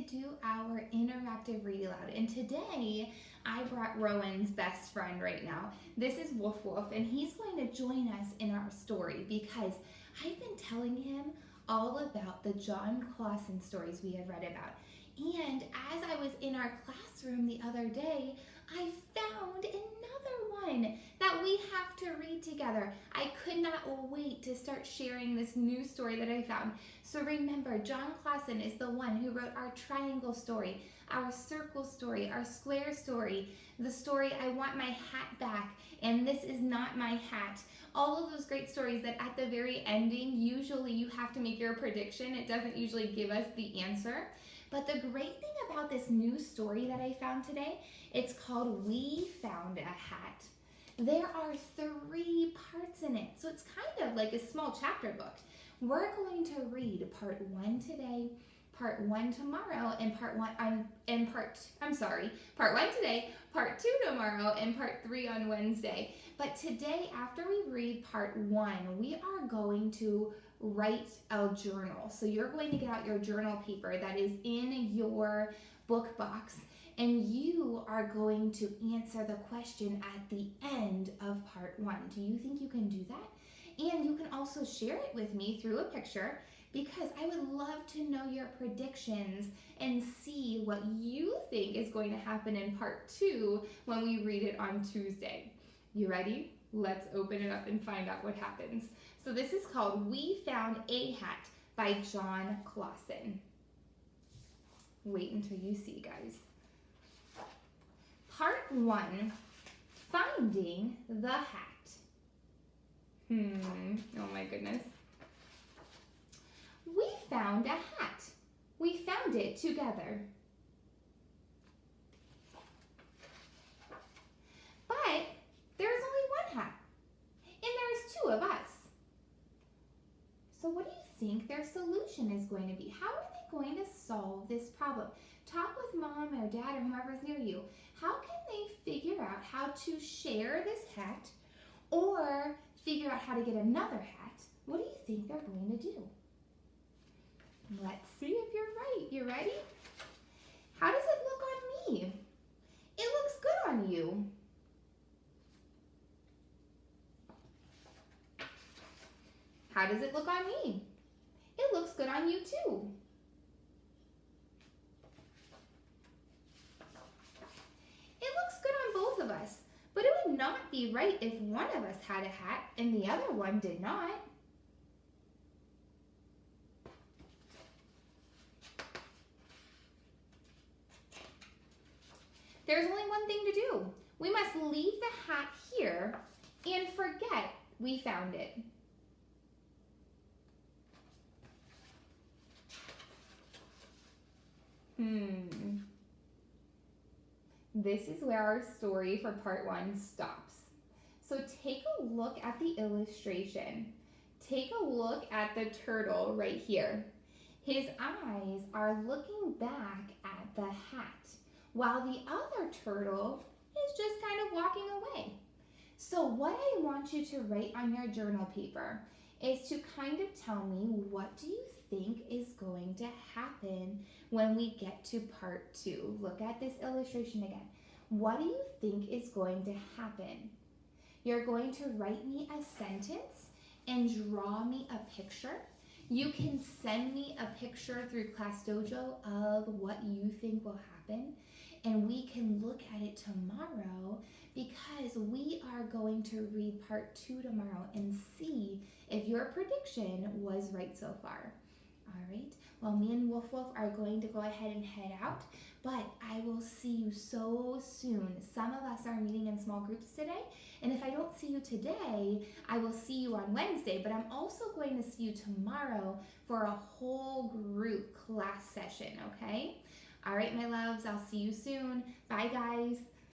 do our interactive read aloud. And today I brought Rowan's best friend right now. This is Woof Woof, and he's going to join us in our story because I've been telling him all about the John Clausen stories we have read about. And as I was in our classroom the other day, I found another one that we have to read together. I could not wait to start sharing this new story that I found. So remember, John Clausen is the one who wrote our triangle story, our circle story, our square story, the story I Want My Hat Back, and This Is Not My Hat. All of those great stories that at the very ending, usually you have to make your prediction. It doesn't usually give us the answer. But the great thing about this new story that I found today, it's called We Found a Hat. There are 3 parts in it, so it's kind of like a small chapter book. We're going to read part 1 today, part 1 tomorrow, and part 1 today, part 2 tomorrow, and part 3 on Wednesday. But today, after we read part 1, we are going to write a journal. So you're going to get out your journal paper that is in your book box, and you are going to answer the question at the end of part 1. Do you think you can do that? And you can also share it with me through a picture, because I would love to know your predictions and see what you think is going to happen in part 2 when we read it on Tuesday. You ready? Let's open it up and find out what happens. So this is called We Found a Hat by John Clausen. Wait until you see, guys. Part 1, Finding the Hat. Oh my goodness. We found a hat. We found it together. But there's only one hat, and there's 2 of us. So what do you think their solution is going to be? How are they going to solve this problem? Talk with mom or dad or whoever's near you. How can they figure out how to share this hat or figure out how to get another hat? What do you think they're going to do? Let's see if you're right. You ready? How does it look on me? It looks good on you. How does it look on me? It looks good on you too. It looks good on both of us, but it would not be right if one of us had a hat and the other one did not. There's only one thing to do. We must leave the hat here and forget we found it. This is where our story for part 1 stops. So take a look at the illustration. Take a look at the turtle right here. His eyes are looking back at the hat, while the other turtle is just kind of walking away. So what I want you to write on your journal paper is to kind of tell me, what do you think is going to happen when we get to part 2? Look at this illustration again. What do you think is going to happen? You're going to write me a sentence and draw me a picture. You can send me a picture through Class Dojo of what you think will happen, and we can look at it tomorrow, because we are going to read part 2 tomorrow and see if your prediction was right so far. All right, well, me and Woof Woof are going to go ahead and head out, but I will see you so soon. Some of us are meeting in small groups today, and if I don't see you today, I will see you on Wednesday, but I'm also going to see you tomorrow for a whole group class session, okay? All right, my loves, I'll see you soon. Bye, guys.